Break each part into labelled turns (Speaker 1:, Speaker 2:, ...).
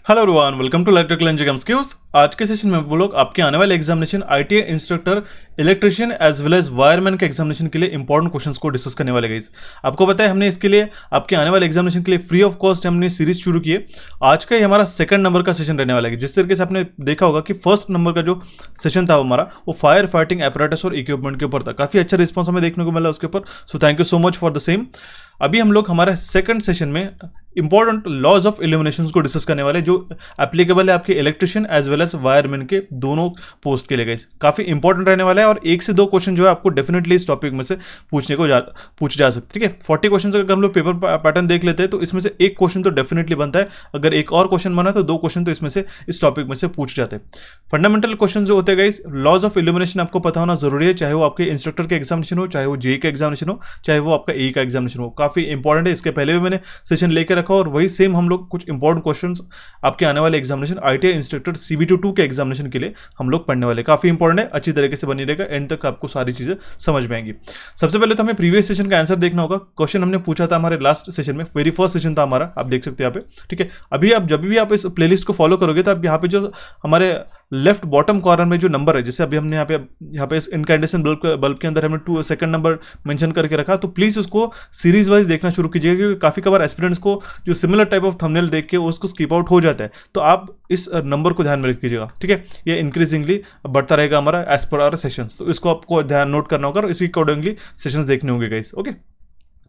Speaker 1: Hello everyone, welcome to electrical engineering skills. आज के session में वो लोग आपके आने वाले examination ITI instructor, electrician as well as wireman के एग्जामिनेशन के लिए इंपॉर्टेंट क्वेश्चंस को डिस्कस करने वाले गाइस। आपको पता है हमने इसके लिए आपके आने वाले एग्जामिनेशन के लिए फ्री ऑफ कॉस्ट हमने सीरीज शुरू की है। आज का ये हमारा सेकंड नंबर का सेशन रहने वाला है। जिस तरीके से आपने देखा होगा कि फर्स्ट नंबर का जो सेशन था हमारा वो फायर फाइटिंग apparatus और इक्विपमेंट के ऊपर था। काफी अच्छा रिस्पॉन्स हमें देखने को मिला उसके ऊपर, so thank you so much for the same. अभी हम लोग हमारे सेकंड सेशन में इंपॉर्टेंट लॉज ऑफ इल्यूमिनेशन को डिस्कस करने वाले, जो एप्लीकेबल है आपके electrician as well as wireman के दोनों पोस्ट के लिए गाइस। काफी इंपॉर्टेंट रहने वाला है और 1 से 2 क्वेश्चन जो है आपको डेफिनेटली इस टॉपिक में से पूछ जा सकते। ठीक है, 40 क्वेश्चन अगर हम लोग पेपर पैटर्न देख लेते हैं तो इसमें से एक क्वेश्चन तो डेफिनेटली बनता है। अगर एक और क्वेश्चन बना तो 2 क्वेश्चन तो इसमें से इस टॉपिक में से पूछ जाते हैं। फंडामेंटल क्वेश्चन जो होते हैं गाइस, लॉज ऑफ इल्यूमिनेशन आपको पता होना जरूरी है, चाहे वो आपके इंस्ट्रक्टर के एग्जामिनेशन हो, चाहे वो जेई का एग्जामिनेशन हो, चाहे वो आपका ए का एग्जामिनेशन हो। काफी इंपॉर्टेंट है। इसके पहले भी मैंने सेशन लेकर रखा और वही सेम हम लोग कुछ इंपॉर्टेंट क्वेश्चंस आपके आने वाले एग्जामिनेशन आईटीआई इंस्ट्रक्टर सीबीटी 2 के एग्जामिनेशन के लिए हम लोग पढ़ने वाले। काफी इंपॉर्टेंट है, अच्छी तरीके से बनी रहेगा, एंड तक आपको सारी चीजें समझ में आएंगी। सबसे पहले तो हमें प्रीवियस सेशन का आंसर देखना होगा। क्वेश्चन हमने पूछा था हमारे लास्ट सेशन में, वेरी फर्स्ट सेशन था हमारा, आप देख सकते हैं यहाँ पे। ठीक है, अभी आप जब भी आप इस प्लेलिस्ट को फॉलो करोगे तो आप यहाँ पे जो हमारे लेफ्ट बॉटम कॉर्नर में जो नंबर है, जैसे अभी हमने यहाँ पे इस इनकैंडेसेंट बल्ब के अंदर हमने सेकंड नंबर मेंशन करके रखा, तो प्लीज उसको सीरीज वाइज देखना शुरू कीजिएगा, क्योंकि काफी कबार एस्पिरेंट्स को जो सिमिलर टाइप ऑफ थंबनेल देख के उसको स्किप आउट हो जाता है। तो आप इस नंबर को ध्यान में रखिएगा। ठीक है, ये इंक्रीजिंगली बढ़ता रहेगा हमारा एज पर आवर सेशंस, तो इसको आपको ध्यान नोट करना होगा और इसी अकॉर्डिंगली सेशंस देखने होंगे गाइस। ओके,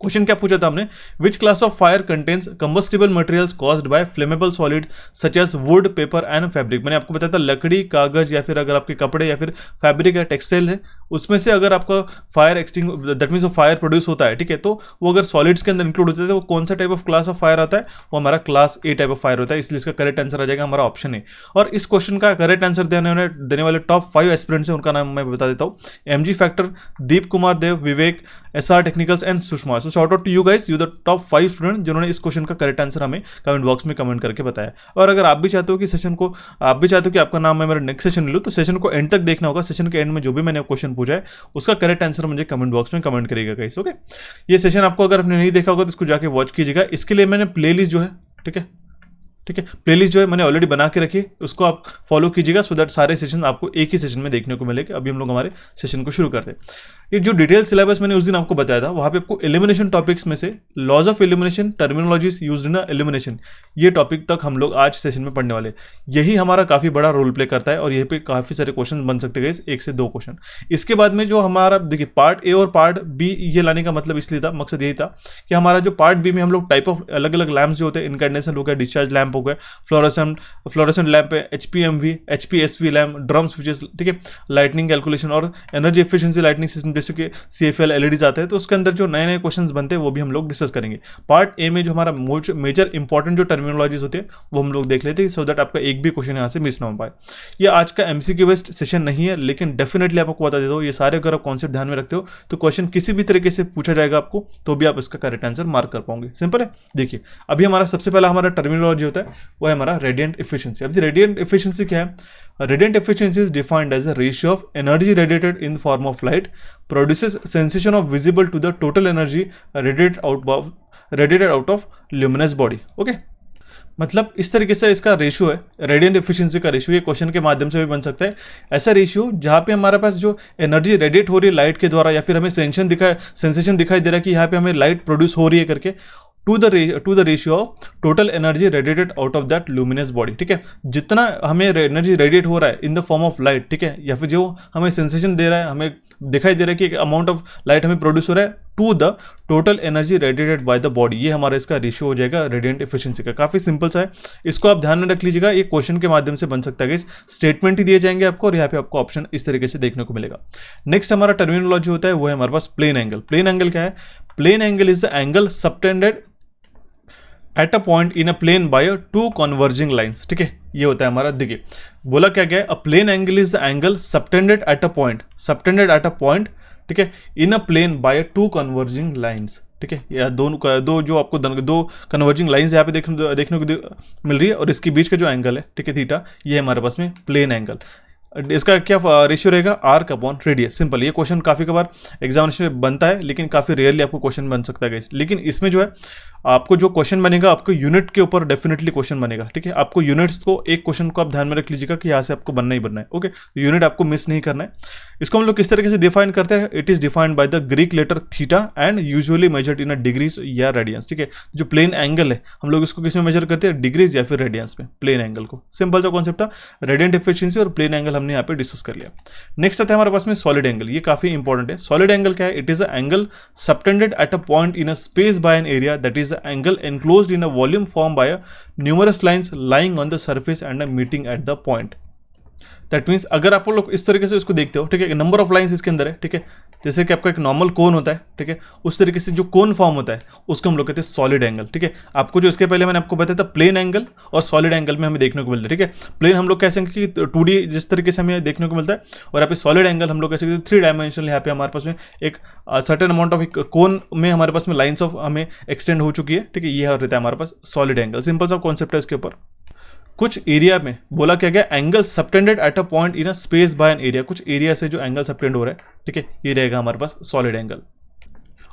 Speaker 1: क्वेश्चन क्या पूछा था हमने, which class of fire contains combustible materials caused by flammable solid such as wood, paper and fabric. मैंने आपको बताया था लकड़ी, कागज या फिर अगर आपके कपड़े या फिर फैब्रिक या टेक्सटाइल है, उसमें से अगर आपका फायर एक्सटिंग दैट मीन्स फायर प्रोड्यूस होता है, ठीक है, तो वो अगर सॉलिड्स के अंदर इंक्लूड होते हैं तो वो कौन सा type of class of fire आता है, वो हमारा class A type of fire होता है। इसलिए इसका करेक्ट आंसर आ जाएगा हमारा ऑप्शन ए। और इस क्वेश्चन का करेक्ट आंसर देने वाले टॉप 5 एस्पिरेंट्स हैं, उनका नाम मैं बता देता हूँ। MG factor, Deep Kumar Dev, Vivek, SR technicals and Sushma. So shout out to you guys, you the top 5 student जिन्होंने इस क्वेश्चन का करेक्ट आंसर हमें कमेंट बॉक्स में कमेंट करके बताया। और अगर आप भी चाहते हो कि आपका नाम मैं मेरा नेक्स्ट सेशन ले लूँ, तो सेशन को एंड तक देखना होगा। सेशन के एंड में जो भी मैंने क्वेश्चन पूछा है उसका करेक्ट आंसर मुझे कमेंट बॉक्स में कमेंट करिएगा गाइस। ओके, ये सेशन आपको अगर आपने नहीं देखा होगा तो इसको जाके वॉच कीजिएगा। इसके लिए मैंने प्लेलिस्ट जो है, ठीक है, प्लेलिस्ट जो है मैंने ऑलरेडी बना के रखी है, उसको आप फॉलो कीजिएगा सो दैट सारे सेशन आपको एक ही सेशन में देखने को मिलेगा। अभी हम लोग हमारे सेशन को शुरू करते हैं। ये जो डिटेल सिलेबस मैंने उस दिन आपको बताया था, वहाँ पे आपको इल्यूमिनेशन टॉपिक्स में से laws of illumination, terminologies used in illumination, ये टॉपिक तक हम लोग आज सेशन में पढ़ने वाले। यही हमारा काफ़ी बड़ा रोल प्ले करता है और यहीं पे काफ़ी सारे क्वेश्चन बन सकते हैं, 1 से 2 क्वेश्चन। इसके बाद में जो हमारा देखिए पार्ट ए और पार्ट बी, ये लाने का मतलब इसलिए था, मकसद यही था कि हमारा जो पार्ट बी में हम लोग टाइप ऑफ अलग अलग लैम्प्स जो होते हैं, इनकैंडेसेंट हो गया, डिस्चार्ज लैम्प हो गया, फ्लोरेसेंट लैम्प है, HPMV, HPSV lamp, drum switches, ठीक है, लाइटनिंग कैलकुलेशन और एनर्जी एफिशिएंसी लाइटनिंग सिस्टम जैसे कि CFL LEDs आते हैं, तो उसके अंदर जो नए नए क्वेश्चंस बनते हैं वो भी हम लोग डिस्कस करेंगे। पार्ट ए में जो हमारा मेजर इंपॉर्टेंट जो टर्मिनोलॉजीज होते हैं वो हम लोग देख लेते हैं, सो दैट आपका एक भी क्वेश्चन यहाँ से मिस ना हो पाए। ये आज का MCQ बेस्ड सेशन नहीं है, लेकिन डेफिनेटली आपको बता देता हूँ, ये सारे अगर आप कॉन्सेप्ट ध्यान में रखते हो तो क्वेश्चन किसी भी तरीके से पूछा जाएगा आपको, तो भी आप इसका करेक्ट आंसर मार्क कर पाओगे। सिंपल है। देखिए, अभी हमारा सबसे पहला हमारा टर्मिनोलॉजी होता है वो है हमारा रेडिएंट एफिशिएंसी। अब रेडिएंट एफिशिएंसी क्या है? Radiant efficiency is defined as a ratio of energy radiated in the form of light produces sensation of visible to the total energy radiated out of luminous body. Okay? मतलब इस तरीके से इसका ratio है, radiant efficiency का ratio. ये question के माध्यम से भी बन सकता है। ऐसा रेशियो जहाँ पे हमारे पास जो एनर्जी रेडिएट हो रही है लाइट के द्वारा, या फिर हमें सेंसेशन दिखाई दे रहा है कि यहाँ पे हमें लाइट प्रोड्यूस हो रही है करके, to the ratio of total energy radiated out of that luminous body. ठीक है, जितना हमें एनर्जी रेडिएट हो रहा है in the form of light, ठीक है, या फिर जो हमें सेंसेशन दे रहा है, हमें दिखाई दे रहा है कि एक अमाउंट ऑफ लाइट हमें प्रोड्यूस हो रहा है, to the total energy radiated by the body, ये हमारा इसका रेशियो हो जाएगा रेडिएंट एफिशिएंसी का। काफी सिंपल सा है, इसको आप ध्यान में रख लीजिएगा। ये क्वेश्चन के माध्यम से बन सकता है, स्टेटमेंट ही दिए जाएंगे आपको और यहाँ पे आपको ऑप्शन इस तरीके से देखने को मिलेगा। नेक्स्ट हमारा टर्मिनोलॉजी होता है वो है हमारे पास प्लेन एंगल। प्लेन एंगल क्या है? Plane angle is the angle subtended at a point in a plane by 2 converging lines. ठीक है, ये होता है हमारा। देखिए बोला क्या गया है, a plane angle is the angle subtended at a point, ठीक है, in a plane by 2 converging lines. ठीक है, या दो जो आपको 2 कन्वर्जिंग लाइन्स यहाँ पे देखने को मिल रही है और इसके बीच का जो एंगल है, ठीक है, थीटा, ये हमारे पास में प्लेन एंगल। इसका क्या रेशियो रहेगा, आर्क अपॉन रेडियस। सिंपल, ये क्वेश्चन काफ़ी कबार एग्जामिनेशन में बनता है, लेकिन काफ़ी रेयरली आपको क्वेश्चन बन सकता है। लेकिन इसमें जो है आपको जो क्वेश्चन बनेगा, आपको यूनिट के ऊपर डेफिनेटली क्वेश्चन बनेगा। ठीक है, आपको यूनिट्स को, एक क्वेश्चन को आप ध्यान में रख लीजिएगा कि यहाँ से आपको बनना ही बनना है। ओके, यूनिट आपको मिस नहीं करना है। इसको हम लोग किस तरीके से डिफाइन करते हैं, it is defined by the Greek letter theta and usually measured in degrees या रेडियंस। ठीक है, जो प्लेन एंगल है हम लोग इसको किस में मेजर करते हैं, डिग्रीज या फिर रेडियंस में, प्लेन एंगल को। सिंपल सा कॉन्सेप्ट था, रेडियंट एफिशिएंसी और प्लेन एंगल हमने यहाँ पे डिस्कस कर लिया। नेक्स्ट आता है हमारे पास में सॉलिड एंगल। ये काफी इंपॉर्टेंट है। सॉलिड एंगल क्या है, it is a angle subtended at a point in a space by an area that is a angle enclosed in a volume formed by a numerous lines lying on the surface and a meeting at the point। That means अगर आप लोग इस तरीके से इसको देखते हो, ठीक है, नंबर ऑफ लाइंस इसके अंदर है। ठीक है, जैसे कि आपका एक नॉर्मल कोन होता है, ठीक है, उस तरीके से जो कोन फॉर्म होता है उसको हम लोग कहते हैं सॉलिड एंगल। ठीक है, आपको जो इसके पहले मैंने आपको बताया था प्लेन एंगल और सॉलिड एंगल में हमें देखने को मिलता है। ठीक है, प्लेन हम लोग कह सकते हैं कि 2D जिस तरीके से हमें देखने को मिलता है, और यहाँ पे सॉलिड एंगल हम लोग कह सकते हैं 3 डायमेंशनल। यहाँ पे हमारे पास में एक सर्टेन अमाउंट ऑफ एक कोन में हमारे पास में लाइन्स ऑफ हमें एक्सटेंड हो चुकी है। ठीक है, ये रहता है हमारे पास सॉलिड एंगल। सिंपल सा कॉन्सेप्ट है इसके ऊपर। कुछ एरिया में बोला क्या गया, angle subtended at a point in a space by an area. कुछ एरिया से जो एंगल सबटेंड हो रहा है, ठीक है, ये रहेगा हमारे पास सॉलिड एंगल।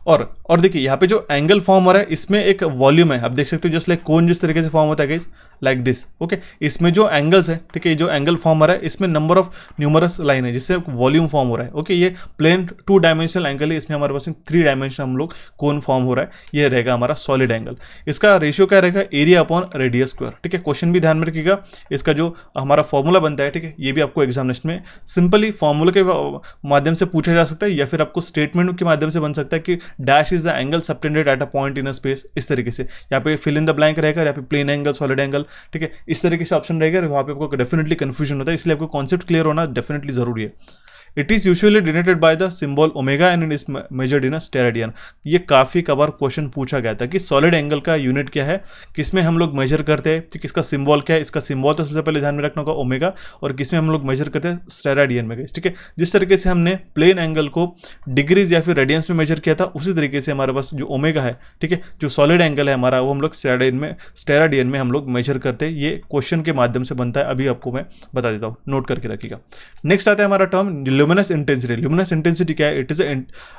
Speaker 1: और देखिए यहाँ पे जो एंगल फॉर्म हो रहा है इसमें एक वॉल्यूम है। आप देख सकते हो जस्ट लाइक कोन जिस तरीके से फॉर्म होता है गाइस, लाइक दिस। ओके, इसमें जो एंगल्स है, ठीक है, जो एंगल फॉर्म हो रहा है इसमें नंबर ऑफ न्यूमरस लाइन है जिससे वॉल्यूम फॉर्म हो रहा है। ओके, ये प्लेन 2 डायमेंशनल एंगल है, इसमें हमारे पास 3 डायमेंशन हम लोग कोन फॉर्म हो रहा है। ये रहेगा हमारा सॉलिड एंगल। इसका रेशियो क्या रहेगा, एरिया अपॉन रेडियस स्क्वायर। ठीक है, क्वेश्चन भी ध्यान में रखिएगा। इसका जो हमारा फॉर्मूला बनता है, ठीक है, ये भी आपको एग्जामिनेशन में सिंपली फॉर्मूला के माध्यम से पूछा जा सकता है, या फिर आपको स्टेटमेंट के माध्यम से बन सकता है कि dash is the angle subtended at a point in a space. इस तरीके से यहाँ पे फिल इन द ब्लैंक रहेगा, यहाँ पे प्लेन एंगल, सॉलिड एंगल। ठीक है, इस तरीके से ऑप्शन रहेगा, वहाँ पे आपको डेफिनेटली कंफ्यूजन होता है, इसलिए आपको कॉन्सेप्ट क्लियर होना डेफिनेटली जरूरी है। It is usually denoted by the symbol omega and it is measured in a steradian. ये काफ़ी कबार क्वेश्चन पूछा गया था कि सॉलिड एंगल का यूनिट क्या है, किसमें हम लोग मेजर करते हैं, कि किसका सिंबल क्या है। इसका सिंबल तो सबसे पहले ध्यान में रखना होगा ओमेगा, और किसमें हम लोग मेजर करते हैं, स्टेरेडियन में। ठीक है, जिस तरीके से हमने प्लेन एंगल को डिग्रीज या फिर रेडियंस में मेजर किया था, उसी तरीके से हमारे पास जो ओमेगा है, ठीक है, जो सॉलिड एंगल है हमारा, वो हम लोग स्टेरेडियन में हम लोग मेजर करते हैं। ये क्वेश्चन के माध्यम से बनता है, अभी आपको मैं बता देता हूँ, नोट करके रखिएगा। नेक्स्ट आता है हमारा term luminous intensity. Luminous intensity क्या है, it is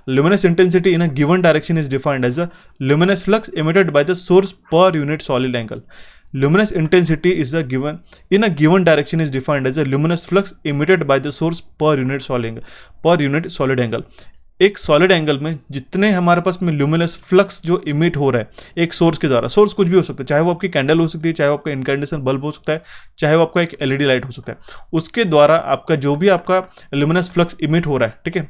Speaker 1: luminous intensity in a given direction is defined as a luminous flux emitted by the source per unit solid angle. Luminous intensity is the given in a given direction is defined as a luminous flux emitted by the source per unit solid angle. एक solid angle में जितने हमारे पास में luminous flux जो emit हो रहा है एक सोर्स के द्वारा, सोर्स कुछ भी हो सकता है, चाहे वो आपकी कैंडल हो सकती है, चाहे वो आपका इनकैंडेशन बल्ब हो सकता है, चाहे वो आपका एक एलईडी लाइट हो सकता है, उसके द्वारा आपका जो भी आपका ल्यूमिनस फ्लक्स इमिट हो रहा है, ठीक है,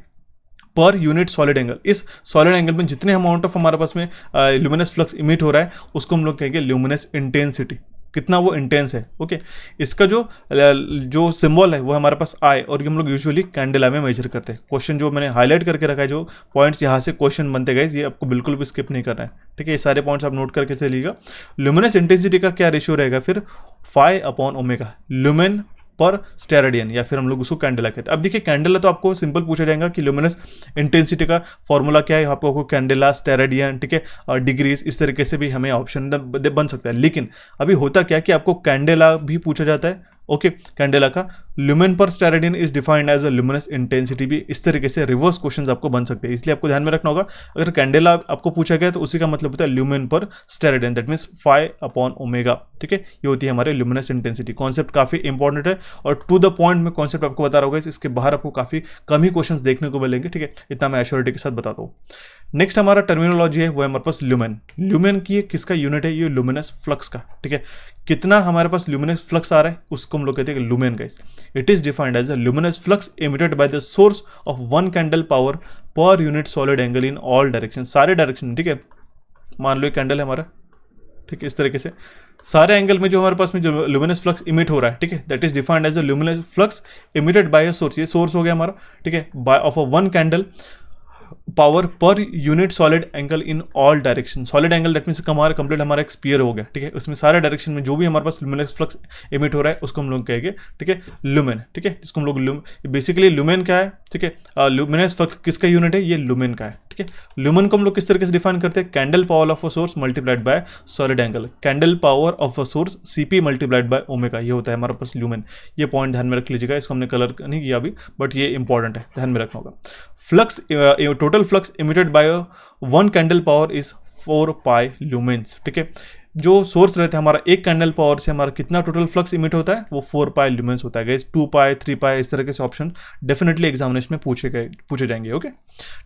Speaker 1: पर यूनिट सॉलिड एंगल, इस सॉलिड एंगल में जितने अमाउंट ऑफ हमारे पास में ल्यूमिनस फ्लक्स इमिट हो रहा है उसको हम लोग कहेंगे ल्यूमिनस इंटेंसिटी, कितना वो इंटेंस है। ओके, इसका जो सिंबल है वो हमारे पास आई, और ये हम लोग यूजुअली कैंडेला में मेजर करते हैं। क्वेश्चन जो मैंने हाईलाइट करके रखा है, जो पॉइंट्स यहाँ से क्वेश्चन बनते गए, ये आपको बिल्कुल भी स्किप नहीं करना है। ठीक है, ये सारे पॉइंट्स आप नोट करके चलिएगा। ल्यूमिनस इंटेंसिटी का क्या रेशियो रहेगा फिर, phi upon omega, lumen per steradian, या फिर हम लोग उसको कैंडेला कहते हैं। अब देखिए कैंडेला तो आपको सिंपल पूछा जाएगा कि ल्यूमिनस इंटेंसिटी का फॉर्मूला क्या है, आपको कैंडेला, स्टेरेडियन, ठीक है, और डिग्रीज, इस तरीके से भी हमें ऑप्शन बन सकता है। लेकिन अभी होता क्या कि आपको कैंडेला भी पूछा जाता है। ओके, कैंडेला का lumen per steradian is defined as a luminous intensity, भी इस तरीके से रिवर्स क्वेश्चंस आपको बन सकते हैं, इसलिए आपको ध्यान में रखना होगा। अगर कैंडेला आपको पूछा गया तो उसी का मतलब होता है lumen per steradian, that means phi upon omega. ठीक है, ये होती है हमारे ल्यूमिनस इंटेंसिटी। कॉन्सेप्ट काफी इंपॉर्टेंट है और टू द पॉइंट में कॉन्सेप्ट आपको बता रहा होगा, इसके बाहर आपको काफी कम ही क्वेश्चन देखने को मिलेंगे। ठीक है, इतना मैं एश्योरिटी के साथ बताता हूँ। नेक्स्ट हमारा टर्मिनोलॉजी है वो है हमारे पास ल्यूमेन। ल्यूमेन की किसका यूनिट है, ये ल्यूमिनस फ्लक्स का। ठीक है, कितना हमारे पास ल्यूमिनस फ्लक्स आ रहा है उसको हम लोग कहते हैं lumen guys. It is defined as a luminous flux emitted by the source of 1 candle power per unit solid angle in all direction, सारे डायरेक्शन। ठीक है, मान लो एक कैंडल है हमारा, ठीक है, इस तरीके से सारे एंगल में जो हमारे पास में जो ल्यूमिनस फ्लक्स इमिट हो रहा है, ठीक है, that is defined as a luminous flux emitted by a source, ये सोर्स हो गया हमारा, ठीक है, by of a 1 candle power per unit solid angle in all direction. Solid angle that means हमारा कंप्लीट हमारा एक स्फीयर हो गया। ठीक है, उसमें सारे डायरेक्शन में जो भी हमारे पास ल्यूमिनस फ्लक्स इमिट हो रहा है उसको हम लोग कहेंगे, ठीक है, ल्यूमेन। ठीक है, जिसको हम लोग बेसिकली ल्यूमेन क्या है, ठीक है, ल्यूमिनस फ्लक्स किसका यूनिट है, ये ल्यूमेन का है। ठीक है। ल्यूमेन को हम लोग किस तरीके से डिफाइन करते हैं, candle power of a source multiplied by solid angle, candle power of a source CP multiplied by omega, ये होता है हमारे पास ल्यूमेन। ये पॉइंट ध्यान में रख लीजिएगा, इसको हमने कलर नहीं किया अभी, बट ये इंपॉर्टेंट है, ध्यान में रखना होगा। Flux, total flux emitted by one candle power is 4 पाई ल्यूमेन्स, ठीक है। जो सोर्स रहता है हमारा, एक कैंडल पावर से हमारा कितना टोटल फ्लक्स इमिट होता है, वो 4 पाई ल्यूमेंस होता है गाइस। 2 पाई 3 पाई इस तरह के ऑप्शन डेफिनेटली एग्जामिनेशन में पूछे जाएंगे। ओके,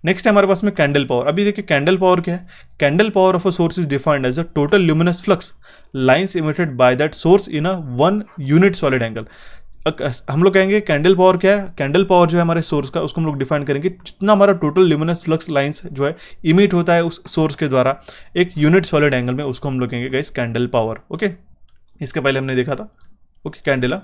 Speaker 1: नेक्स्ट है हमारे पास में कैंडल पावर। अभी देखिए कैंडल पावर क्या है, candle power of a source is defined as a total luminous flux lines emitted by that source in a 1 unit solid angle. हम लोग कहेंगे कैंडल पावर क्या है, कैंडल पावर जो है हमारे सोर्स का, उसको हम लोग डिफाइन करेंगे जितना हमारा टोटल ल्यूमिनस फ्लक्स लाइंस जो है इमिट होता है उस सोर्स के द्वारा एक यूनिट सॉलिड एंगल में, उसको हम लोग कहेंगे गाइस कैंडल पावर। ओके, इसके पहले हमने देखा था ओके कैंडेला,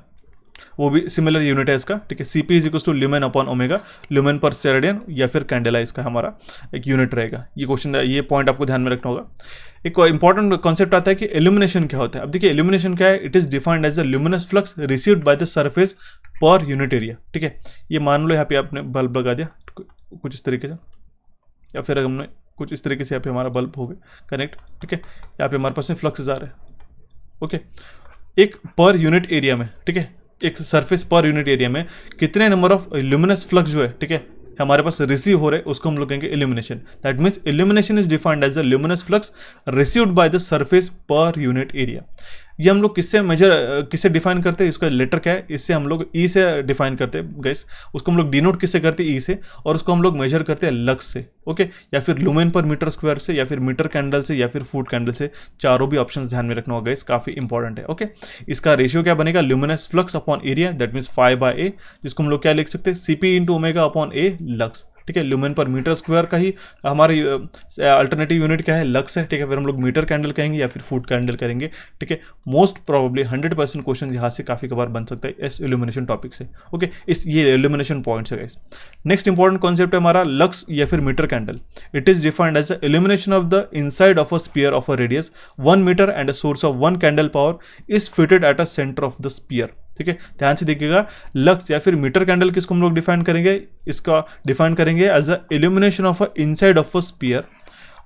Speaker 1: वो भी सिमिलर यूनिट है इसका, ठीक है। CP is equal to lumen upon omega, lumen per steradian या फिर कैंडेला इसका हमारा एक यूनिट रहेगा। ये क्वेश्चन, ये पॉइंट आपको ध्यान में रखना होगा। एक इंपॉर्टेंट कॉन्सेप्ट आता है कि इल्यूमिनेशन क्या होता है। अब देखिए इल्यूमिनेशन क्या है, it is defined as the luminous flux received by the surface per unit area, ठीक है। ये मान लो यहाँ पे आपने बल्ब लगा दिया कुछ इस तरीके से, या फिर हमने कुछ इस तरीके से यहाँ पे हमारा बल्ब हो गया कनेक्ट, ठीक है। यहाँ पे हमारे पास में फ्लक्स आ रहे हैं ओके, एक पर यूनिट एरिया में, ठीक है, एक सरफेस पर यूनिट एरिया में कितने नंबर ऑफ ल्यूमिनस फ्लक्स जो है, ठीक है, हमारे पास रिसीव हो रहे हैं, उसको हम लोग कहेंगे illumination. That means illumination is defined as the luminous flux received by the surface per unit area. ये हम लोग किससे डिफाइन करते हैं, इसका लेटर क्या है, इससे हम लोग ई से डिफाइन करते हैं गाइस। उसको हम लोग डिनोट किससे करते हैं, ई से, और उसको हम लोग मेजर करते हैं लक्स से, ओके, या फिर लुमेन पर मीटर स्क्वायर से, या फिर मीटर कैंडल से, या फिर फुट कैंडल से। चारों भी ऑप्शंस ध्यान में रखना होगा गाइस, काफी इंपॉर्टेंट है। ओके, इसका रेशियो क्या बनेगा, luminous flux upon area, that means 5/A, जिसको हम लोग क्या लिख सकते हैं, सीपी इंटू ओमेगा अपॉन ए लक्स, ठीक है। ल्यूमेन पर मीटर स्क्वायर का ही हमारी अल्टरनेटिव यूनिट क्या है, लक्स है, ठीक है। फिर हम लोग मीटर कैंडल कहेंगे या फिर फुट कैंडल करेंगे, ठीक है। मोस्ट प्रोबेबली 100% क्वेश्चन यहाँ से काफी कबार बन सकता है इस इल्यूमिनेशन टॉपिक से। ओके, ये इल्यूमिनेशन पॉइंट्स है गाइस। नेक्स्ट इंपॉर्टेंट कॉन्सेप्ट है हमारा लक्स या फिर metre candle. It is defined as the illumination of the inside of a sphere of a radius 1 metre and a source of 1 candle power is fitted at a centre of the sphere, ठीक है। ध्यान से देखिएगा, lux या फिर metre candle किसको हम लोग डिफाइन करेंगे, इसका डिफाइन करेंगे as a illumination of a inside of a sphere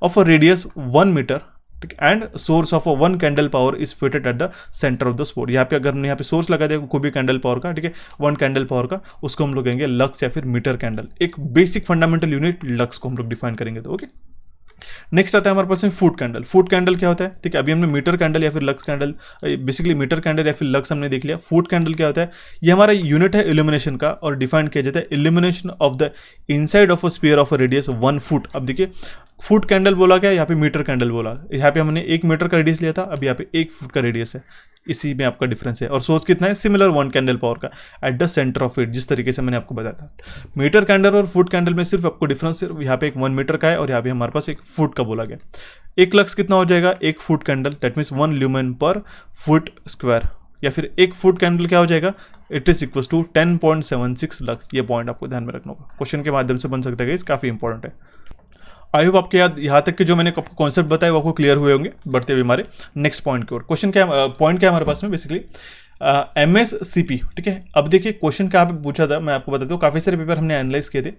Speaker 1: of a radius 1 metre, ठीक, and source of a 1 candle power is fitted at the centre of the spot. यहाँ पे अगर हमने यहाँ पे सोर्स लगा दिया कोई भी कैंडल पावर का, ठीक है, 1 कैंडल पावर का, उसको हम लोग कहेंगे लक्स या फिर मीटर कैंडल। एक बेसिक फंडामेंटल यूनिट लक्स को हम लोग डिफाइन करेंगे तो ओके। नेक्स्ट आता है हमारे पास में फुट कैंडल। फुट कैंडल क्या होता है, ठीक है, अभी हमने मीटर कैंडल या फिर lux candle, basically metre candle या फिर लक्स हमने देख लिया। फुट कैंडल क्या होता है, ये हमारा यूनिट है इल्यूमिनेशन का, और डिफाइन किया जाता है illumination of the inside of a sphere of a radius 1 foot. अब देखिए फुट कैंडल बोला क्या, यहाँ पे मीटर कैंडल बोला, यहाँ पे हमने 1 मीटर का रेडियस लिया था, अब यहाँ पे 1 फुट का रेडियस है, इसी में आपका डिफरेंस है। और सोर्स कितना है, सिमिलर 1 कैंडल पावर का eight the centre of it, जिस तरीके से मैंने आपको बताया था। मीटर कैंडल और फुट कैंडल में सिर्फ आपको डिफरेंस यहाँ पे एक 1 मीटर का है और यहाँ पे हमारे पास 1 फुट का बोला गया। 1 लक्स कितना हो जाएगा, 1 foot candle, that means 1 lumen per foot square, या फिर 1 फुट कैंडल क्या हो जाएगा, it is equal to 10.76 lux. ये पॉइंट आपको ध्यान में रखना होगा, क्वेश्चन के माध्यम से बन सकता है, काफी इंपॉर्टेंट है। आई होप आपके यहाँ तक के जो मैंने आपको कॉन्सेप्ट बताए वो आपको क्लियर हुए होंगे। बढ़ते हुए हमारे नेक्स्ट पॉइंट की ओर। क्वेश्चन क्या, पॉइंट क्या है हमारे पास में, बेसिकली MSCP, ठीक है। अब देखिए क्वेश्चन क्या पे पूछा था, मैं आपको बताता हूँ, काफ़ी सारे पेपर हमने एनालाइज किए थे।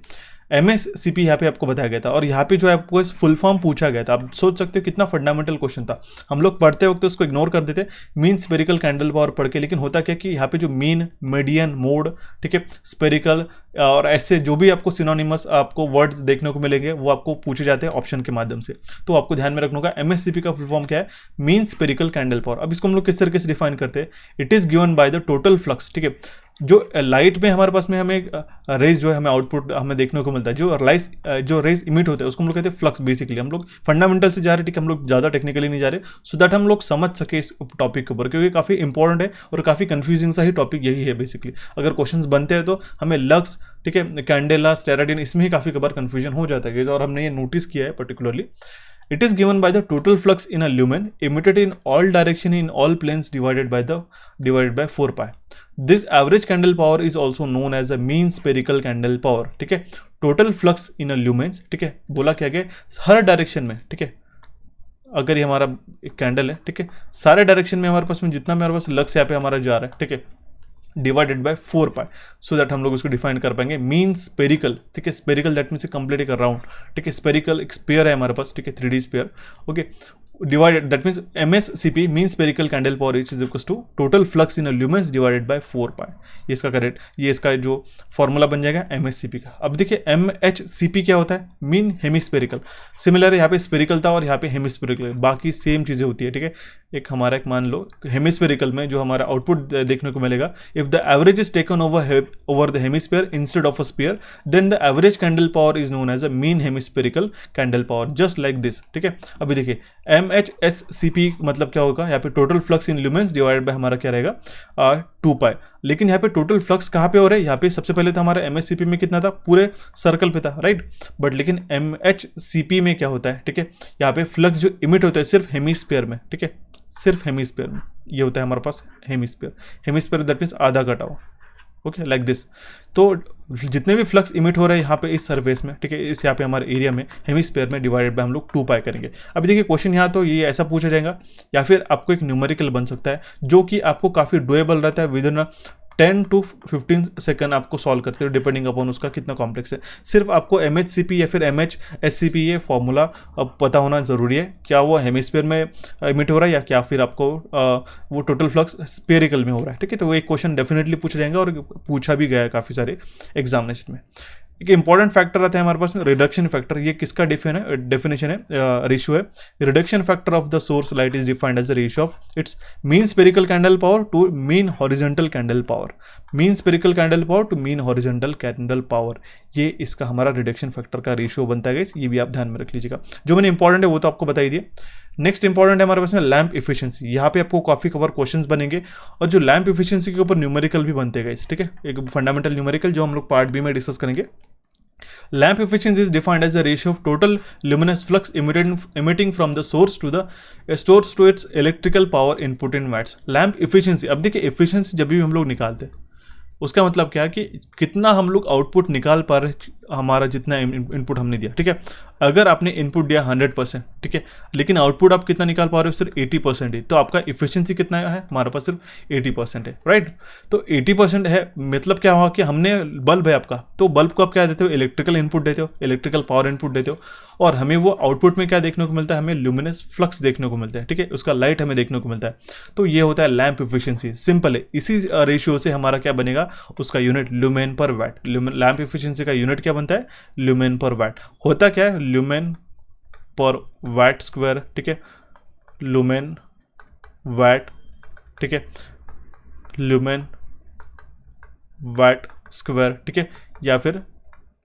Speaker 1: MSCP यहाँ पे आपको बताया गया था, और यहाँ पे जो है आपको इस फुल फॉर्म पूछा गया था। आप सोच सकते हो कितना फंडामेंटल क्वेश्चन था। हम लोग पढ़ते वक्त उसको इग्नोर कर देते, मीन स्पेरिकल कैंडल पावर पढ़ के, लेकिन होता क्या कि यहाँ पे जो मीन, मीडियन, मोड, ठीक है, स्पेरिकल और ऐसे जो भी आपको सिनोनिमस आपको वर्ड्स देखने को मिलेंगे वो आपको पूछे जाते हैं ऑप्शन के माध्यम से। तो आपको ध्यान में रखना होगा MSCP का फुल फॉर्म क्या है, मीन स्पेरिकल कैंडल पावर। अब इसको हम लोग किस तरीके से डिफाइन करते हैं, it is given by the total flux, ठीक है। जो लाइट में हमारे पास में हमें रेज जो है हमें आउटपुट हमें देखने को मिलता है, जो रेज इमिट होते हैं उसको हम लोग कहते हैं फ्लक्स। बेसिकली हम लोग फंडामेंटल से जा रहे हैं, ठीक है, हम लोग ज़्यादा टेक्निकली नहीं जा रहे, सो दैट हम लोग समझ सके इस टॉपिक के ऊपर, क्योंकि काफ़ी इंपॉर्टेंट है और काफ़ी कंफ्यूजिंग सा ही टॉपिक यही है बेसिकली। अगर क्वेश्चंस बनते हैं तो हमें लक्स, ठीक है, कैंडेला, स्टेराडिन, इसमें ही काफ़ी कबार कंफ्यूजन हो जाता है, और हमने ये नोटिस किया है particularly. It is given by the total flux in a lumen emitted in all direction in all planes divided by 4 pi. This average candle power is also known as the mean spherical candle power, ठीक है। Total flux इन अ lumens, ठीक है, बोला क्या गया, हर direction में, ठीक है, अगर ये हमारा एक कैंडल है, ठीक है, सारे डायरेक्शन में हमारे पास में जितना हमारे पास लक्स यहाँ पे हमारा जा रहा है, ठीक है, divided by 4 pi, so that हम लोग उसको डिफाइन कर पाएंगे। मीन स्पेरिकल, ठीक है, स्पेरिकल दैट मीन्स कंप्लीट एक राउंड, ठीक है, स्पेरिकल एक स्पेयर है हमारे पास, ठीक है, 3D sphere, okay, divided that means MSCP mean spherical candle power is equal to total flux in lumens divided by 4 pi. ये इसका करेक्ट, ये इसका जो फॉर्मूला बन जाएगा MSCP का। अब देखिए MHCP क्या होता है, मीन हेमिस्पेरिकल। सिमिलर यहाँ पे स्पेरिकल था और यहाँ पे हेमिस्पेरिकल, बाकी सेम चीज़ें होती है, ठीक है। एक हमारा एक मान लो हेमिस्पेरिकल में जो हमारा आउटपुट देखने को मिलेगा, if the average is taken over the hemisphere instead of a sphere, then the average candle power is known as a mean hemispherical candle power, just like this, ठीक है। अभी देखिए MHSCP मतलब क्या होगा, यहाँ पे total flux in lumens divided bye हमारा क्या रहेगा 2 पाई। लेकिन यहाँ पे टोटल फ्लक्स कहाँ पे हो रहा है, यहाँ पे सबसे पहले तो हमारा MSCP में कितना था, पूरे सर्कल पे था, राइट। बट लेकिन MHCP में क्या होता है, ठीक है, यहाँ पे फ्लक्स जो इमिट होता है सिर्फ हेमिस्फीयर में, ठीक है, सिर्फ हेमिस्फीयर में। ये होता है हमारे पास हेमिस्फीयर दैट मीन्स आधा कटा हुआ, ओके, लाइक दिस। तो जितने भी फ्लक्स इमिट हो रहे हैं यहाँ पे इस सरफेस में, ठीक है, इस यहाँ पे हमारे एरिया में हेमिस्फीयर में डिवाइडेड बाय हम लोग 2 पाई करेंगे। अभी देखिए क्वेश्चन यहाँ तो ये ऐसा पूछा जाएगा, या फिर आपको एक न्यूमेरिकल बन सकता है जो कि आपको काफ़ी डुएबल रहता है, विद इन 10 to 15 सेकंड आपको सॉल्व करते हो, डिपेंडिंग अपॉन उसका कितना कॉम्प्लेक्स है। सिर्फ आपको MHCP या फिर MHSCP ये फॉर्मूला पता होना ज़रूरी है, क्या वो हेमिस्फीयर में इमिट हो रहा है या क्या फिर आपको वो टोटल फ्लक्स स्पेरिकल में हो रहा है, ठीक है। तो वो एक क्वेश्चन डेफिनेटली पूछा जाएगा और पूछा भी गया है काफ़ी सारे एग्जामिनेशन में। एक इंपॉर्टेंट फैक्टर आता है हमारे पास में रिडक्शन फैक्टर। ये किसका डेफिनेशन है, रेशियो है। Reduction factor of the source light is defined as the ratio of its mean spherical candle power to mean horizontal candle power, mean spherical candle power to mean horizontal candle power. ये इसका हमारा reduction factor का ratio बनता है, ये भी आप ध्यान में रख लीजिएगा। जो मैंने इंपॉर्टेंट है वो तो आपको बता ही दिया। नेक्स्ट इंपॉर्टेंट है हमारे पास में लैंप इफिशिएंसी। यहाँ पे आपको काफी कवर क्वेश्चंस बनेंगे और जो लैंप इफिशिएंसी के ऊपर न्यूमेरिकल भी बनते हैं, ठीक है, एक फंडामेंटल न्यूमेरिकल जो हम लोग पार्ट बी में डिस्कस करेंगे। Lamp efficiency is defined as the ratio of total luminous flux emitting from the source to its electrical power input in watts. Lamp efficiency, अब देखिए efficiency जब भी हम लोग निकालते हैं उसका मतलब क्या है कि कितना हम लोग आउटपुट निकाल पा रहे, हमारा जितना इनपुट हमने दिया, ठीक है। अगर आपने इनपुट दिया 100%, ठीक है, लेकिन आउटपुट आप कितना निकाल पा रहे हो, सिर्फ 80% ही, तो आपका इफिशिएंसी कितना है, हमारे पास सिर्फ 80% है, राइट। तो 80% है मतलब क्या हुआ कि हमने बल्ब है आपका, तो बल्ब को आप क्या देते हो, इलेक्ट्रिकल इनपुट देते हो, इलेक्ट्रिकल पावर इनपुट देते हो, और हमें वो आउटपुट में क्या देखने को मिलता है, हमें ल्यूमिनस फ्लक्स देखने को मिलता है, ठीक है, उसका लाइट हमें देखने को मिलता है। तो ये होता है लैंप इफिशिएंसी, सिंपल है। इसी रेशियो से हमारा क्या बनेगा, उसका unit lumen per watt. Lamp efficiency का यूनिट क्या बनता है, ल्यूमेन पर वैट। होता क्या है, ल्यूमेन पर वैट स्क्वायर, ठीक है, ल्यूमेन वैट, ठीक है, ल्यूमेन वैट स्क्वायर, ठीक है, या फिर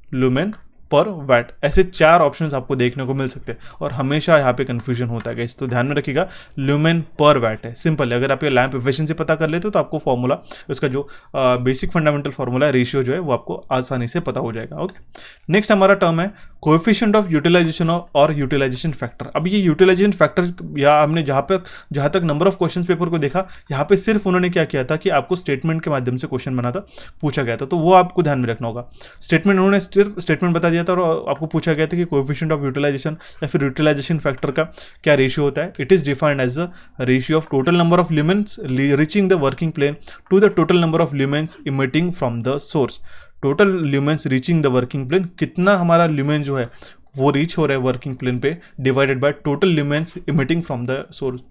Speaker 1: ल्यूमेन पर वैट। ऐसे 4 ऑप्शंस आपको देखने को मिल सकते हैं और हमेशा यहाँ पे कंफ्यूजन होता है, तो ध्यान में रखिएगा ल्यूमेन पर वैट है, सिंपल है। अगर आप ये लैंप एफिशिएंसी पता कर लेते हो तो आपको फॉर्मूला, उसका जो बेसिक फंडामेंटल फॉर्मूला है, रेशियो जो है वो आपको आसानी से पता हो जाएगा, ओके। नेक्स्ट हमारा टर्म है कोएफिशिएंट ऑफ यूटिलाइजेशन और यूटिलाइजेशन फैक्टर। अब ये यूटिलाइजेशन फैक्टर, या हमने जहाँ तक नंबर ऑफ क्वेश्चन पेपर को देखा, यहाँ पे सिर्फ उन्होंने क्या किया था कि आपको स्टेटमेंट के माध्यम से क्वेश्चन बना था, पूछा गया था, तो वो आपको ध्यान में रखना होगा। स्टेटमेंट, उन्होंने सिर्फ स्टेटमेंट बता दिया था और आपको पूछा गया था कि कोएफिशिएंट ऑफ यूटिलाइजेशन या फिर यूटिलाइजेशन फैक्टर का क्या रेशियो होता है। It is defined as the ratio of total number of lumens reaching the working plane to the total number of lumens emitting from the source. Total lumens reaching the working plane, कितना हमारा lumen जो है वो reach हो रहा है working plane पे, divided by total lumens emitting from the source,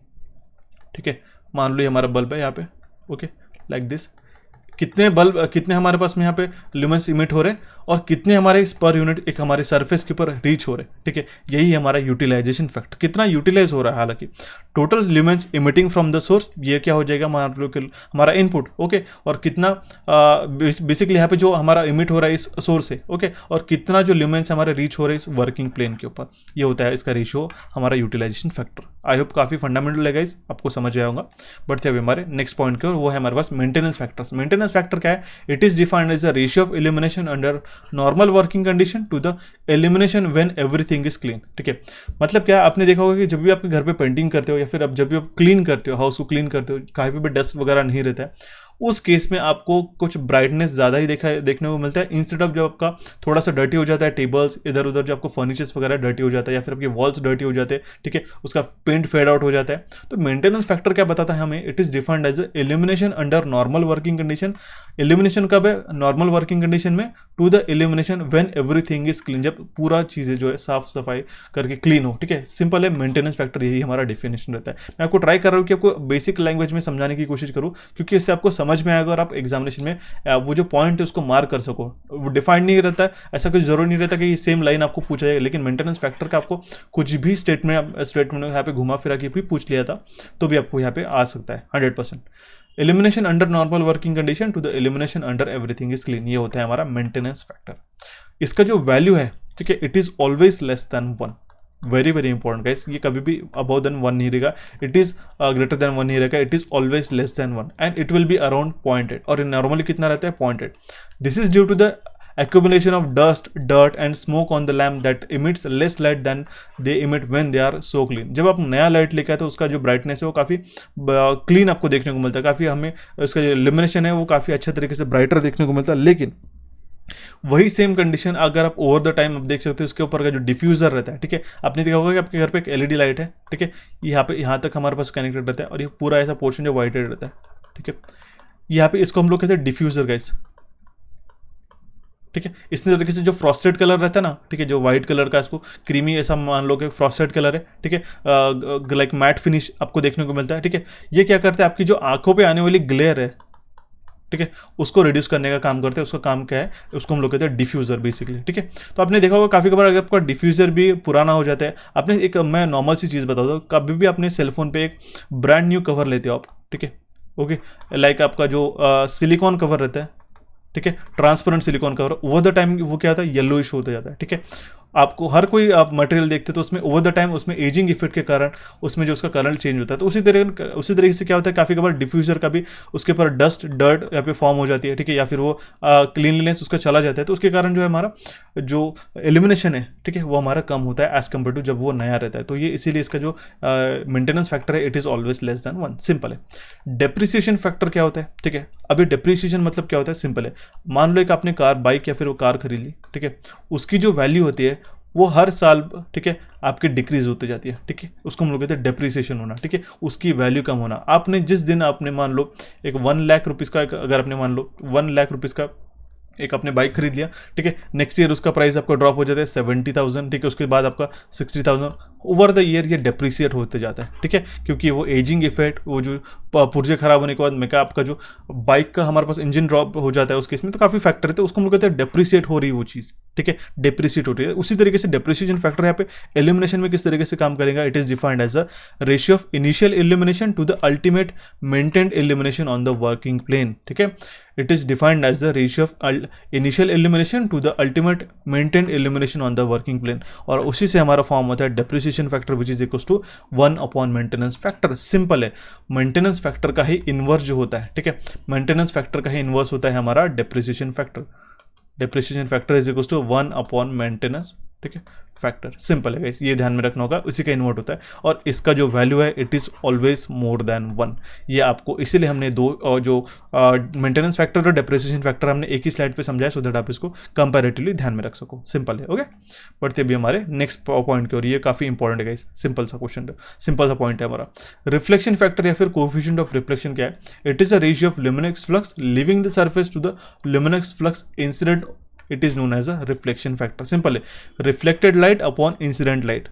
Speaker 1: ठीक है। मान लो ये हमारा बल्ब है यहाँ पे, ओके, लाइक दिस। कितने हमारे पास में यहाँ पे ल्यूमेंस इमिट हो रहे हैं और कितने हमारे इस पर यूनिट एक हमारे सरफेस के ऊपर रीच हो रहे हैं, ठीक है। यही हमारा यूटिलाइजेशन फैक्टर, कितना यूटिलाइज हो रहा है। हालांकि total lumens emitting from the source, ये क्या हो जाएगा, हमारा इनपुट, ओके, और कितना बेसिकली यहाँ पे जो हमारा इमिट हो रहा है इस सोर्स से, ओके, और कितना जो ल्यूमेंस हमारे रीच हो रहे हैं इस वर्किंग प्लेन के ऊपर, ये होता है इसका रेशियो, हमारा यूटिलाइजेशन फैक्टर। आई होप काफ़ी फंडामेंटल है गाइस, आपको समझ आया होगा। बढ़ते हैं हमारे नेक्स्ट पॉइंट की ओर, वो है हमारे पास मेंटेनेंस फैक्टर्स। मेंटेनेंस फैक्टर क्या है, it is defined as the ratio of illumination under normal working condition to the illumination when everything is clean, ठीक है। मतलब क्या, आपने देखा होगा कि जब भी आपके घर पे पेंटिंग करते हो या फिर अब जब भी आप क्लीन करते हो, हाउस को क्लीन करते हो, कहीं पे भी डस्ट वगैरह नहीं रहता है, उस केस में आपको कुछ ब्राइटनेस ज़्यादा ही देखने को मिलता है, इंस्टेड ऑफ जब आपका थोड़ा सा डर्टी हो जाता है, टेबल्स इधर उधर जो आपको फर्नीचर्स वगैरह डर्टी हो जाता है या फिर आपके वॉल्स डर्टी हो जाते हैं, ठीक है, उसका पेंट फेड आउट हो जाता है। तो मेंटेनेंस फैक्टर क्या बताता है हमें, it is defined as illumination under normal working condition. Illumination कब है, नॉर्मल वर्किंग कंडीशन में, to the illumination when everything is clean, जब पूरा चीज़ें जो है साफ सफाई करके क्लीन हो, ठीक है, सिंपल है, मेंटेनेंस फैक्टर यही हमारा डेफिनेशन रहता है। मैं आपको ट्राई कर रहा हूँ कि आपको बेसिक लैंग्वेज में समझाने की कोशिश करूँ, क्योंकि इससे आपको समझ में आएगा और आप एग्जामिनेशन में वो जो पॉइंट है उसको मार्क कर सको। वो डिफाइंड नहीं रहता है, ऐसा कुछ जरूरी नहीं रहता कि ये सेम लाइन आपको पूछा जाएगा, लेकिन मेंटेनेंस फैक्टर का आपको कुछ भी स्टेटमेंट यहाँ पे घुमा फिरा के भी पूछ लिया था तो भी आपको यहाँ पे आ सकता है 100%। Illumination under normal working condition to the illumination under everything is clean, ये होता है हमारा मेंटेनेंस फैक्टर। इसका जो वैल्यू है, ठीक है, it is always less than 1, very very important guys, ये कभी भी अबव देन 1 नहीं रहेगा, इट इज ग्रेटर देन 1 नहीं रहेगा, it is always less than 1 and it will be around 0.8, और नॉर्मली कितना रहता है 0.8। This is due to the accumulation of dust, dirt and smoke on the lamp that emits less light than they emit when they are so clean। जब आप नया light लेके आए तो उसका जो ब्राइटनेस है वो काफ़ी क्लीन आपको देखने को मिलता है, काफ़ी हमें उसका जो इल्यूमिनेशन है वो काफ़ी अच्छे तरीके से ब्राइटर देखने को मिलता है। लेकिन वही सेम कंडीशन अगर आप ओवर द टाइम आप देख सकते हो, उसके ऊपर का जो डिफ्यूज़र रहता है, ठीक है, आपने देखा होगा कि आपके घर पे एक एलईडी लाइट है, ठीक है, यहाँ तक हमारे पास कनेक्टेड रहता है और ये पूरा ऐसा पोर्शन जो वाइटेड रहता है, ठीक है, यहाँ पे इसको हम लोग कहते हैं डिफ्यूज़र गाइस, ठीक है। इस तरीके से जो फ्रॉस्टेड कलर रहता है ना, ठीक है, जो वाइट कलर का इसको क्रीमी ऐसा मान लो कि फ्रॉस्टेड कलर है, ठीक है, लाइक मैट फिनिश आपको देखने को मिलता है, ठीक है। ये क्या करता है, आपकी जो आंखों पे आने वाली ग्लेयर है, ठीक है, उसको रिड्यूस करने का काम करते हैं। उसका काम क्या है, उसको हम लोग कहते हैं डिफ्यूज़र बेसिकली, ठीक है। तो आपने देखा होगा काफ़ी बार अगर आपका डिफ्यूज़र भी पुराना हो जाता है, आपने एक मैं नॉर्मल सी चीज़ बता दूँ, कभी भी अपने सेलफोन पे एक ब्रांड न्यू कवर लेते हो आप, ठीक है, ओके, लाइक आपका जो सिलिकॉन कवर रहता है, ठीक है, transparent silicon cover, over the time वो क्या होता है, येलोइश होता जाता है, ठीक है। आपको हर कोई आप मटेरियल देखते तो उसमें ओवर द टाइम उसमें एजिंग इफेक्ट के कारण उसमें जो उसका कलर चेंज होता है। तो उसी तरीके से क्या होता है, काफ़ी बार डिफ्यूज़र का भी उसके ऊपर डस्ट डर्ट यहाँ पे फॉर्म हो जाती है, ठीक है, या फिर वो क्लीनलीनेस उसका चला जाता है, तो उसके कारण जो है हमारा जो एलिमिनेशन है, ठीक है, वो हमारा कम होता है एज़ कम्पेयर टू जब वो नया रहता है। तो ये इसीलिए इसका जो मेंटेनेंस फैक्टर है, it is always less than 1, simple है। डेप्रिसिएशन फैक्टर क्या होता है, ठीक है, अभी डेप्रिसिएशन मतलब क्या होता है, सिंपल है, मान लो एक आपने बाइक या फिर वो कार खरीद ली, ठीक है, उसकी जो वैल्यू होती है वो हर साल, ठीक है, आपकी डिक्रीज होती जाती है, ठीक है, उसको हम लोग कहते हैं डेप्रिसिएशन होना, ठीक है, उसकी वैल्यू कम होना। आपने जिस दिन आपने मान लो एक 1 लाख रुपीज़ का, अगर आपने मान लो 1 लाख रुपीज़ का एक आपने बाइक खरीद लिया, ठीक है, नेक्स्ट ईयर उसका प्राइस आपका ड्रॉप हो जाता है 70,000, ठीक है, उसके बाद आपका 60,000, ओवर द ईयर ये डेप्रिसिएट होते जाता है, ठीक है, क्योंकि वो एजिंग इफेक्ट, वो जो पुर्जे खराब होने के बाद में आपका जो बाइक का हमारे पास इंजन ड्रॉप हो जाता है उस केस में, तो काफ़ी फैक्टर है, तो उसको हम लोग कहते हैं डेप्रिसिएट हो रही है वो चीज़, ठीक है, डेप्रिसिएट हो रही है। उसी तरीके से डेप्रिसिएशन फैक्टर यहाँ पे एल्यूमिनेशन में किस तरीके से काम करेगा, it is defined as a ratio of initial illumination to the ultimate maintained illumination on the working plane, ठीक है, it is defined as the ratio of initial illumination to the ultimate maintained illumination on the working plane, और उसी से हमारा form होता है depreciation factor which is equals to 1 upon maintenance factor। Simple है, maintenance factor का ही inverse जो होता है, ठीक है, मेंटेनेंस फैक्टर का ही इन्वर्स होता है हमारा depreciation factor. Depreciation factor is equals to 1 upon maintenance, ठीक है, फैक्टर, सिंपल है गाइस, ये ध्यान में रखना होगा, उसी का इन्वर्ट होता है और इसका जो वैल्यू है it is always more than 1। ये आपको इसीलिए हमने दो जो मेंटेनेंस फैक्टर और डेप्रिसिएशन फैक्टर हमने एक ही स्लाइड पे समझाया, सो दैट आप इसको कंपैरेटिवली ध्यान में रख सको, सिंपल है, ओके। बढ़ते अभी हमारे नेक्स्ट पॉइंट की ओर, ये काफ़ी इंपॉर्टेंट है गाइस, सिंपल सा क्वेश्चन है, सिंपल सा पॉइंट है हमारा। रिफ्लेक्शन फैक्टर या फिर कोएफिशिएंट ऑफ रिफ्लेक्शन क्या है, it is a ratio of luminous flux leaving the surface to the luminous flux incident, it is known as a reflection factor. Simple है, reflected light upon incident light,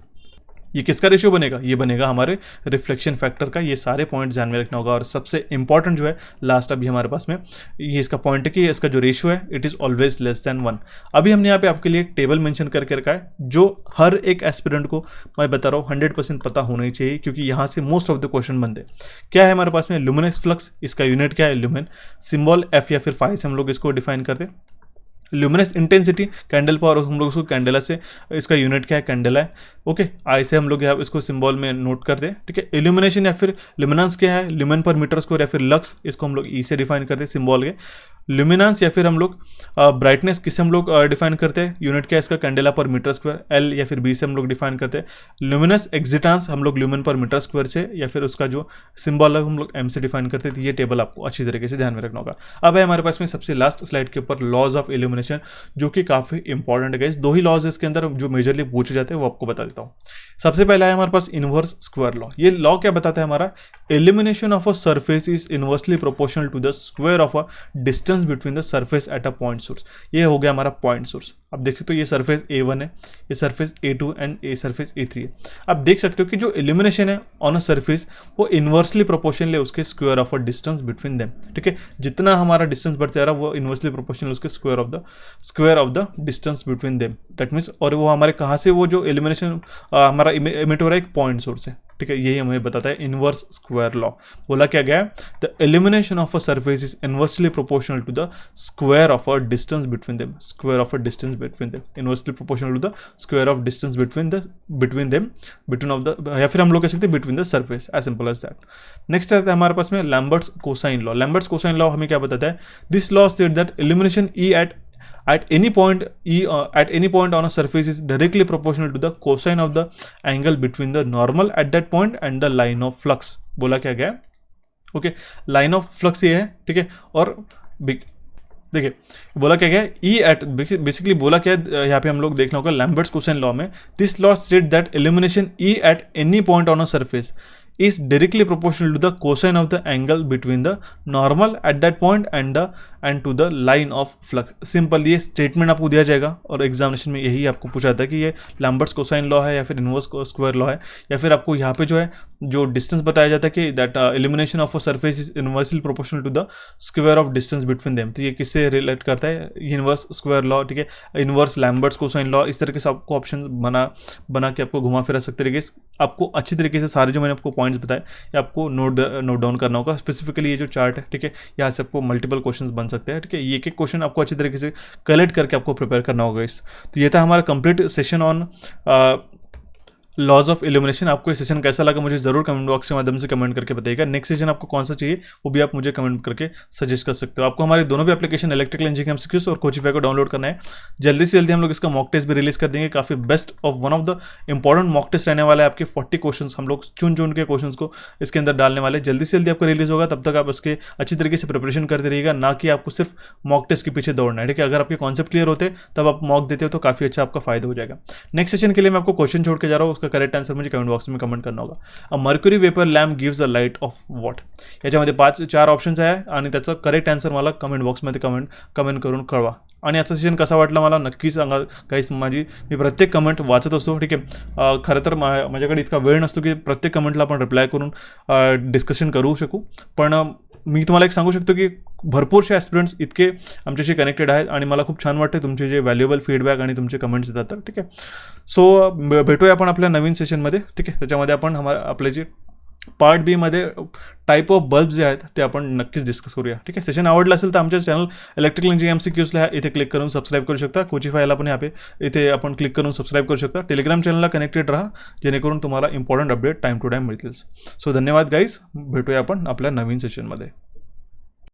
Speaker 1: ये किसका ratio बनेगा, ये बनेगा हमारे reflection factor का। ये सारे पॉइंट ध्यान में रखना होगा और सबसे इंपॉर्टेंट जो है लास्ट अभी हमारे पास में ये इसका पॉइंट है कि इसका जो रेशियो है it is always less than 1। अभी हमने यहाँ पे आपके लिए एक टेबल मेंशन करके रखा है जो हर एक एस्पिरेंट को मैं बता रहा हूँ 100% पता होना ही चाहिए, क्योंकि यहाँ से मोस्ट ऑफ द क्वेश्चन बनते। क्या है हमारे पास में, लुमिनस फ्लक्स, इसका यूनिट क्या है, ल्यूमेन, सिंबल एफ या फिर फाई से हम लोग इसको डिफाइन करते हैं। ल्यूमिनस इंटेंसिटी, कैंडल पावर हम लोग उसको कैंडेला से, इसका यूनिट क्या है, कैंडेला है, ओके, आई से हम लोग यहाँ इसको सिंबल में नोट करते हैं, ठीक है। इल्यूमिनेशन या फिर ल्यूमिनेंस क्या है, ल्यूमेन पर मीटर स्क्वायर या फिर लक्स, इसको हम लोग ई से डिफाइन करते हैं सिंबल के। ल्यूमिनेंस या फिर हम लोग ब्राइटनेस किसे हम लोग डिफाइन करते हैं, यूनिट क्या है इसका, कैंडेला पर मीटर स्क्वायर, एल या फिर बी से हम लोग डिफाइन करते हैं। ल्यूमिनस एक्जिटेंस हम लोग ल्यूमेन पर मीटर स्क्वायर से या फिर उसका जो सिंबल है हम लोग एम से डिफाइन करते हैं। तो ये टेबल आपको अच्छी तरीके से ध्यान में रखना होगा। अब है हमारे पास में सबसे लास्ट स्लाइड के ऊपर लॉज ऑफ इल्यूमिनेशन, जो कि काफी इंपॉर्टेंट है। दो ही लॉज इसके अंदर जो मेजरली पूछे जाते हैं वो आपको बता देता हूँ। सबसे पहला है हमारे पास इनवर्स स्क्वायर लॉ। ये लॉ क्या बताता है हमारा, illumination of a surface is inversely proportional to the square of a distance between the surface at a point source. ये हो गया हमारा पॉइंट सोर्स। अब देख सकते हो ये सरफेस A1 है, ये सरफेस A2 एंड ये सरफेस A3 है। अब देख सकते हो कि जो इल्यूमिनेशन है ऑन अ सरफेस वो इनवर्सली प्रोपोर्शनल है उसके square of a distance between them. ठीक है, जितना हमारा डिस्टेंस बढ़ता जा रहा है वो इनवर्सली प्रोपोर्शनल उसके square of the distance between them. That means, और वो हमारे कहाँ से वो जो इल्यूमिनेशन हमारा इमिट हो रहा है एक पॉइंट सोर्स है। ठीक है, यही हमें बताता है इनवर्स स्क्वायर लॉ। बोला क्या गया, the illumination of a surface is inversely proportional to the square of a distance between them, square of a distance between them, inversely proportional to the square of distance between them, between of the, या फिर हम लोग कह सकते हैं between the surface, as simple as that. Next आता है हमारे पास में Lambert's cosine law. Lambert's cosine law हमें क्या बताता है, this law state that illumination E at any point on a surface is directly proportional to the cosine of the angle between the normal at that point and the line of flux। बोला क्या गया, okay, line of flux ये है। ठीक है, और देखिए बोला क्या गया, E at, बेसिकली बोला क्या है यहाँ पे हम लोग देखना होगा लैम्बर्ट्स कोसाइन लॉ में, this law state that illumination E at any point on a surface is directly proportional to the cosine of the angle between the normal at that point and to the line of flux। Simple ये statement आपको दिया जाएगा और examination में यही आपको पूछा जाता है कि ये लैम्बर्ट्स कोसाइन लॉ है या फिर इनवर्स स्क्वायर लॉ है, या फिर आपको यहाँ पे जो है जो डिस्टेंस बताया जाता है कि that illumination of a surface is inversely proportional to the square of distance between them. तो ये किससे रिलेट करता है, इनवर्स स्क्वायर लॉ। ठीक है, इनवर्स लैम्बर्ट्स कोसाइन लॉ, इस तरीके से आपको ऑप्शन बना के आपको घुमा फिरा सकते तरीके से आपको अच्छी तरीके से सारे जो मैंने आपको पॉइंट्स बताए ये आपको नोट डाउन करना होगा। स्पेसिफिकली ये जो चार्ट है, ठीक है, यहाँ से आपको मल्टीपल क्वेश्चंस बन सकते हैं। ठीक है, ये एक क्वेश्चन आपको अच्छी तरीके से कलेक्ट करके आपको प्रिपेयर करना होगा इस। तो ये था हमारा complete session on laws of illumination. आपको ये सेशन कैसा लगा मुझे जरूर कमेंट बॉक्स के माध्यम से कमेंट करके बताइएगा। नेक्स्ट सेशन आपको कौन सा चाहिए वो भी आप मुझे कमेंट करके सजेस्ट कर सकते हो। आपको हमारे दोनों भी एप्लीकेशन इलेक्ट्रिकल इंजीनियरिंग एमसीक्यूज और कोचिफाई को डाउनलोड करना है। जल्दी से जल्दी हम लोग इसका मॉक टेस्ट भी रिलीज कर देंगे। काफी best of one of the important mock test रहने वाला है। आपके 40 क्वेश्चन हम लोग चुन के क्वेश्चन को इसके अंदर डालने वाले। जल्दी से जल्दी आपको रिलीज होगा, तब तक आप इसके अच्छी तरीके से प्रिपरेशन करते रहिएगा, ना कि आपको सिर्फ मॉक टेस्ट के पीछे दौड़ना है। ठीक है, अगर आपके कॉन्सेप्ट क्लियर होते तब आप मॉक देते हो तो काफी अच्छा आपका फायदा हो जाएगा। नेक्स्ट सेशन के लिए मैं आपको क्वेश्चन छोड़ के जा रहा हूँ, उसका करेक्ट आंसर मुझे कमेंट बॉक्स में कमेंट करना होगा। A mercury vapour lamp gives a light of what. याच्यामध्ये 4 ऑप्शन्स आहे आणि त्याचं करेक्ट आन्सर मला कमेंट बॉक्समध्ये कमेंट करून कळवा। आणि याचा सेशन कसा वाटला मला नक्की सांगा गाईस। मी प्रत्येक कमेंट वाचत असतो। ठीक आहे, खरं तर माझ्याकडे इतका वेळ नसतो की प्रत्येक कमेंटला आपण रिप्लाय करून डिस्कशन करू शकू, पण मी तुम्हाला एक सांगू शकतो की भरपूरसे ॲस्पिरंट्स इतके आमच्याशी कनेक्टेड आहेत आणि मला खूप छान वाटते तुमचे जे व्हॅल्युएबल फीडबॅक आणि तुमचे कमेंट्स येतात तर। ठीक आहे, सो भेटूया आपण आपल्या नवीन सेशनमध्ये। ठीक आहे, त्याच्यामध्ये आपण आपले जे पार्ट बी मध्ये टाईप ऑफ बल्ब जे आहेत ते आपण नक्कीच डिस्कस करूया। ठीक आहे, सेशन आवडलं असेल तर आमच्या चॅनल इलेक्ट्रिकल इंजिनिअरिंग एमसीक्यूजला इथे क्लिक करून सबस्क्राईब करू शकता। कोचिफायला पण इथे आपण क्लिक करून सबस्क्राईब करू शकता। टेलिग्राम चॅनलला कनेक्टेड राहा जेणेकरून तुम्हाला important update time to time मिळतील। सो धन्यवाद गाईज, भेटूया आपण आपल्या नवीन सेशनमध्ये।